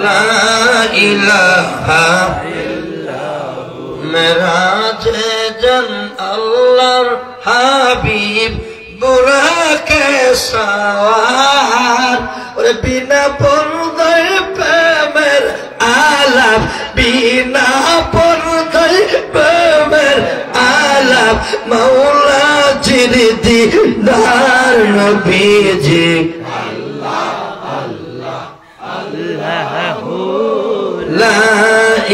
লা ইলাহা ইল্লাহু মেরাজে জান আল্লাহর হাবিব বুরাকে সওয়ার ওরে বিনা পর্দায় প্রেমের আলাপ বিনা পর্দায় প্রেমের আলাপ মাওলা জির দিদার নবীজি আল্লাহ আল্লাহ আল্লাহু লা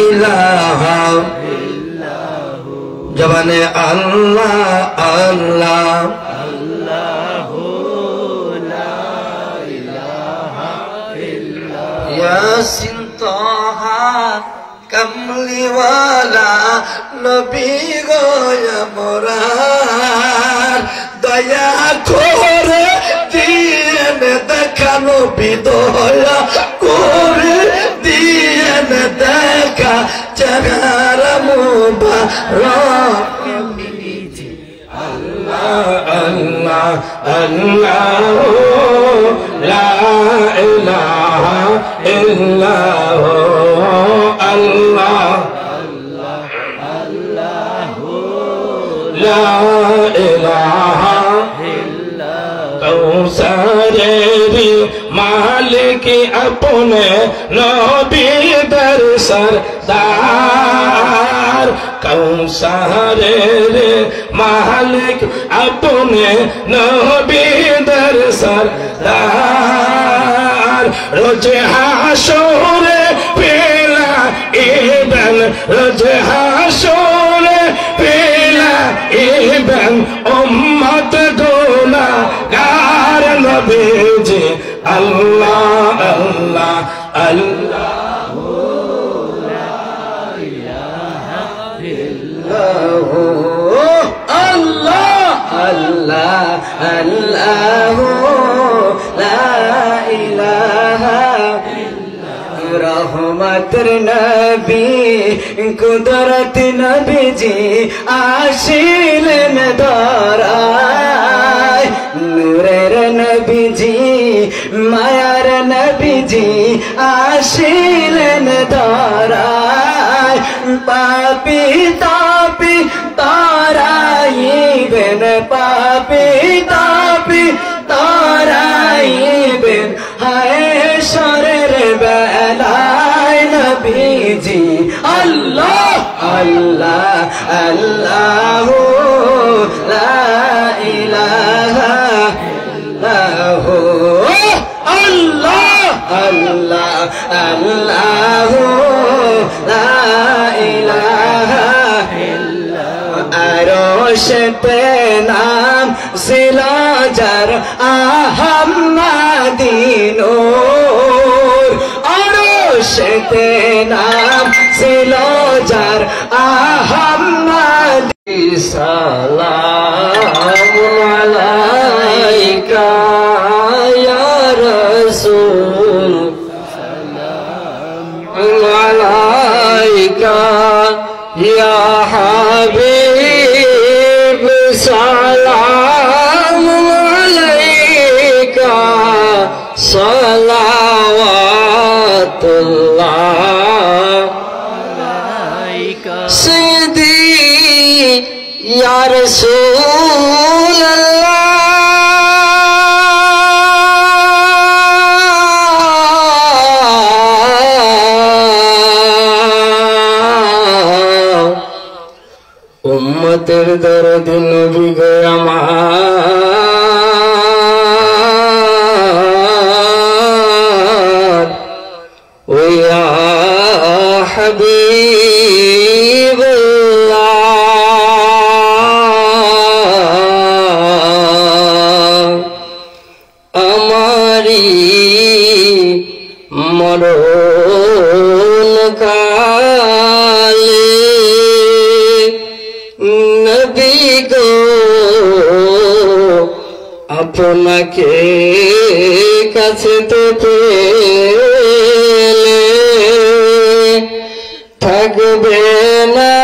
ইলাহা ইল্লাহু জবানে আল্লাহ আল্লাহ আল্লাহু লা ইলাহা ইল্লাহু ইয়াসিন তাহা কমলিওয়ালা নবী গো আমরার দয়া করে দিয়েন দেখা নবী দয়া করে দিয়েন দেখা চেহারা মুবারক আল্লাহ আল্লাহ আল্লাহ লা ইলাহা ইল্লাহু আল্লাহ আল্লাহ আল্লাহু লা ইলাহা ইল্লাহু কৌসারের মালিক আপনে নবী দের সরদার কৌসারের মালিক আপনে নবী দের সরদার রোজ হাসরে পেলা ইবেন রোজ হাসরে পেলা ইবেন উম্মত গুনাহগার নবীজি আল্লাহ আল্লাহ আল্লাহ লা ইলাহা ইল্লাহু আল্লাহ আল্লাহ আল্লাহ লা ইলাহা রহমতের নবী কুদরত নবীজি আসিলেন ধরায় নূরের নবীজি মায়ার নবীজি আসিলেন ধরায় পাপী তাপী তারাইবেন পাপী তাপী তারাইবেন হায়শরের বেলায় নবীজি আল্লাহ আল্লাহ আল্লাহু লা ইলাহা ইল্লাহু আল্লাহ আল্লাহ আল্লাহু লা ইলাহা ইল্লাহু আরশেতে নাম সিলাজার আহমদি নূর আরশেতে নাম সিলাজার আহমদি সালাম আলাইকা ইয়া রাসূল সালাম আলাইকা ইয়া হাবিব সালাম আলাইকা সালাওয়াতুল্লাহ আলাইকা সাইয়্যিদি ইয়া রাসূলুল্লাহ উম্মতের দরদ নবী গো আমার ও ইয়া হাবিবাল্লাহ আমারি মরণ কালে নবী গো আপনাকে কাছেতে পেলে থাকবে না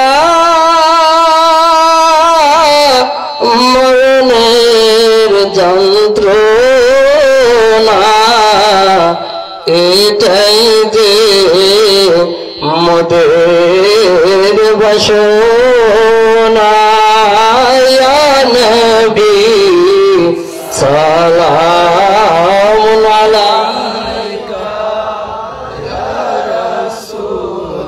মরণের যন্ত্রণা এটাই যে মোদের বাসনা ইয়া নবী সালামুন আলাইকা ইয়া রাসূল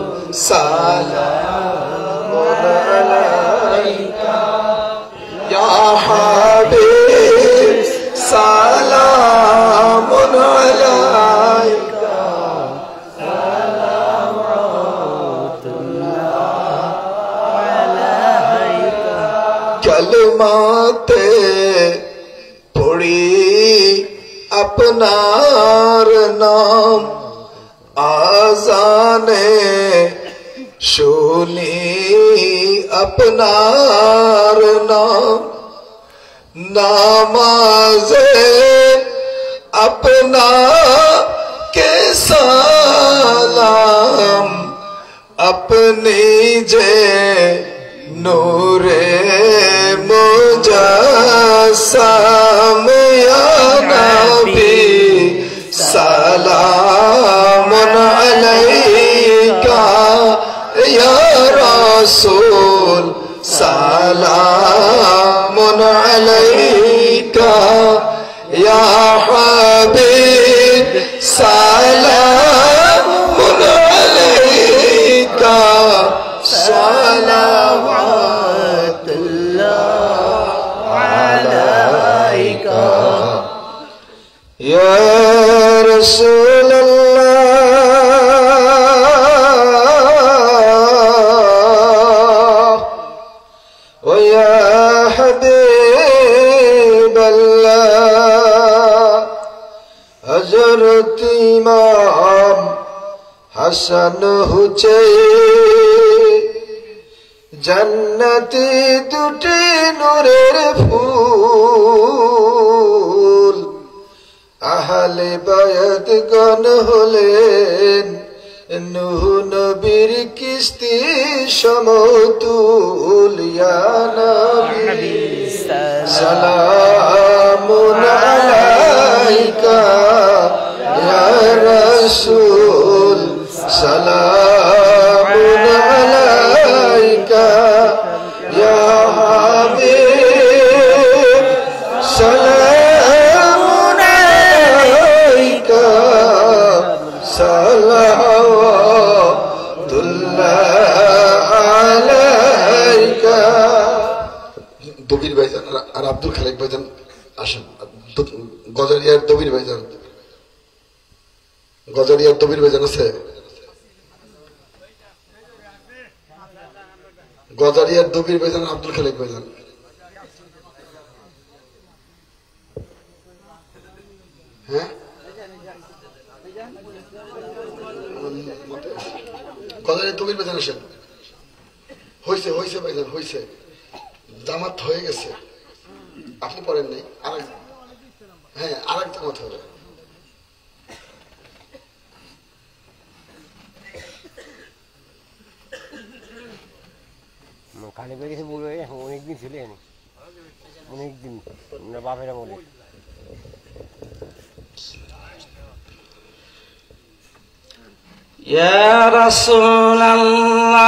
সালামুন আলাইকা ইয়া হাবিব সালামুন আলাইকা कलमाते पढ़ी अपनार नाम आजाने सुनी अपनार नाम नमाज़े अपना के सलाम अपनी जे नूरे मुजस्सम या नबी सलामुन अलैका या रसूल सलामुन अलैका या हबीब सलामुन अलैका सलावतुल्लाह अलैका या रसूल अल्लाह व या हबीब अल्लाह हज़रत इमाम हसन हुसैन जन्नती दुटी नूरेर फूल आहले बायत गण हलेन नूह नबीर किस्ती समतुल या नबी सलामुन अलैका या रसूल सलामुन अलैका या हबीब सलामुन अलैका सलावतुल्लाह अलैका দবির ভাইজান আর আব্দুল খালেক ভাইজান আসেন গজারিয়ার দবির ভাইজান গজারিয়ার দবির ভাইজান আছে গজারিয়ার দবির ভাইজান আব্দুল খালেক ভাইজান হ্যাঁ গজারিয়ার দবির ভাইজান আসেন হয়েছে হয়েছে ভাইজান হয়েছে জামাত হয়ে গেছে আপনি পড়েন নাই আরেক হ্যাঁ আরেক জামাত হবে খালি পেয়ে গেছে বলবে অনেকদিন ছিল অনেকদিন বাপেরা বলে ইয়া রাসূলুল্লাহ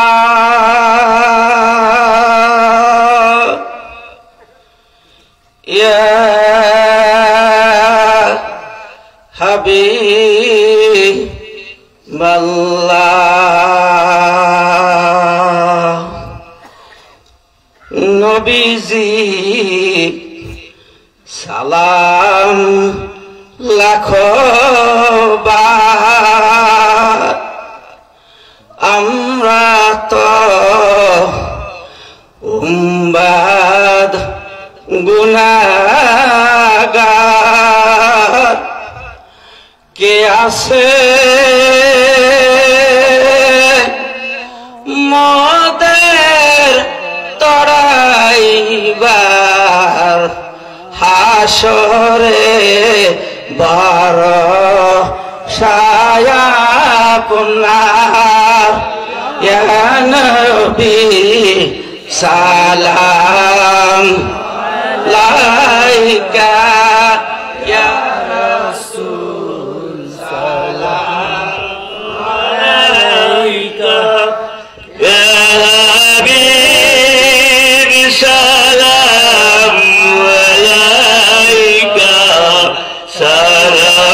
ইয়া হাবিবাল্লাহ নবীজি সালাম লাখো বার আমরা তো উম্মাদ গুনাহগার কে আছে মোদের তরাইবার হাসরে বড় ছায়া আপনার ইয়া নবী সালাম আলাইকা ইয়া রাসূল সালাম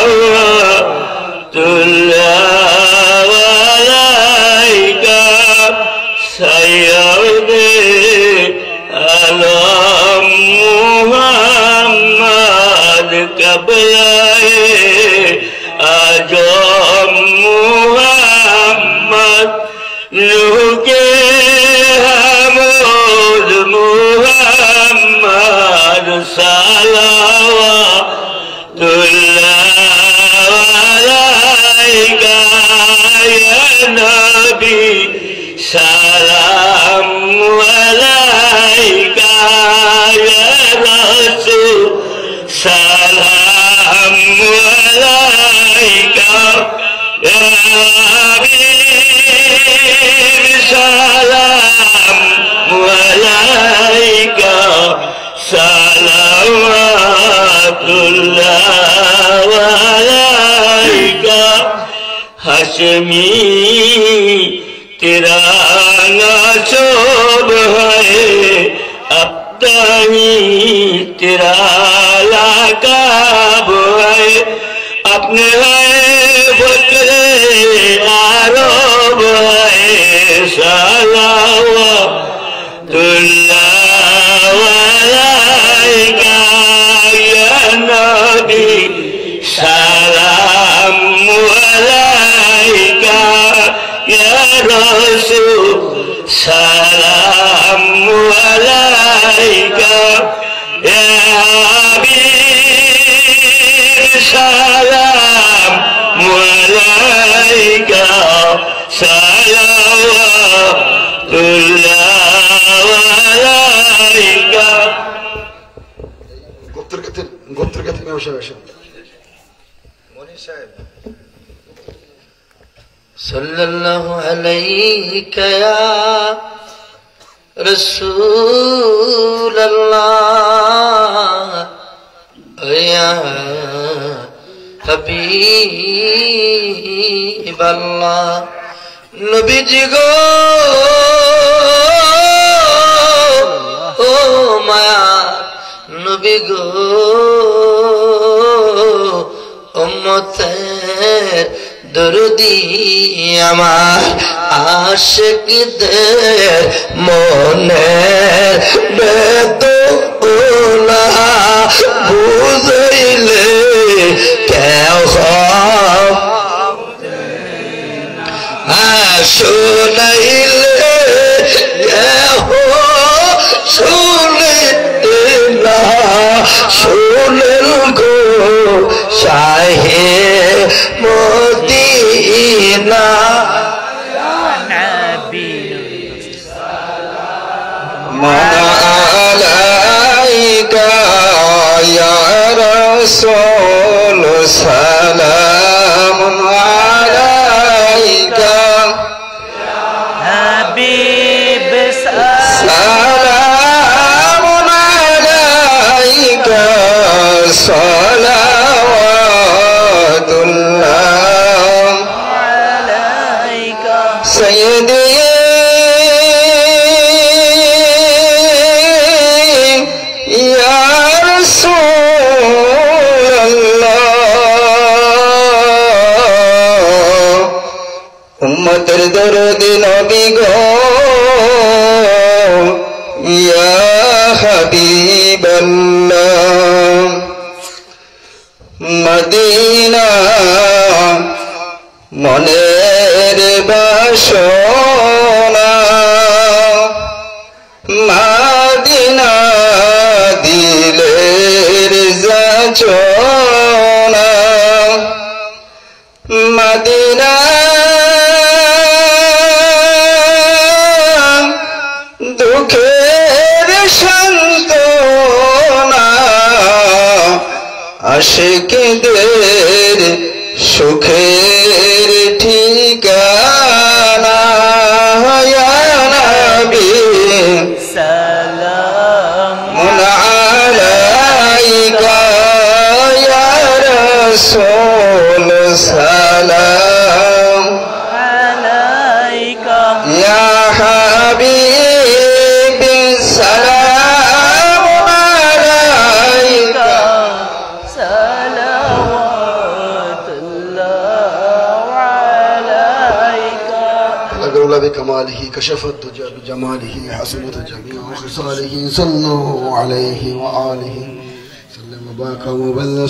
صلواتullah alaika sayyidi alam Muhammad kablaye ajam Muhammad nuke hamud Muhammad salawatullah alaika ya nabi salam alaika ya rasul salam alaika ya habib salam alaika salawatullah alaika Hashmi तेरा नाशोब है अब तही तेरा लाकाब है अपने है बकरे आरोब है सलावतुल्लाह अलैका या नबी सलाम अलैका Ya Rasul salam alaika ya Habib salam alaika salawatullah alaika গোত্র গতি মেশাবেশ মনি সাহেব sallallahu alayka ya Rasulullah ya Habiballah Nabiji go oh maya Nabi go ummater দরদি আমার আশিকদের মনের বেদনা বুঝাইলে কেউ শুনাইলে কেউ শুনিতে না শুনেন গো শাহে মদিনা আলাইকা ইয়া রাসূল সালামুন আলাইকা হাবিব সালামুন আলাইকা সালাওয়াতুল্লাহ আলাইকা সাইয়্যিদি উম্মতের দরদি নবী গো ইয়া হাবিবাল্লাহ মদিনা মনের বাসনা মদিনা দিলের যাচনা মদিনা দুঃখের সান্ত্বনা আশিকদের সুখের ঠিকানা ইয়া নবী সালামুন আলাইকা ইয়া রাসূল সালাম আলাইকা ইয়া হাবিব সালাম আলাইকা সালাওয়াত بكماله كشف الدجى بجماله حسنت جميع خصاله صلوا عليه وآله سلم وبارك وبلغ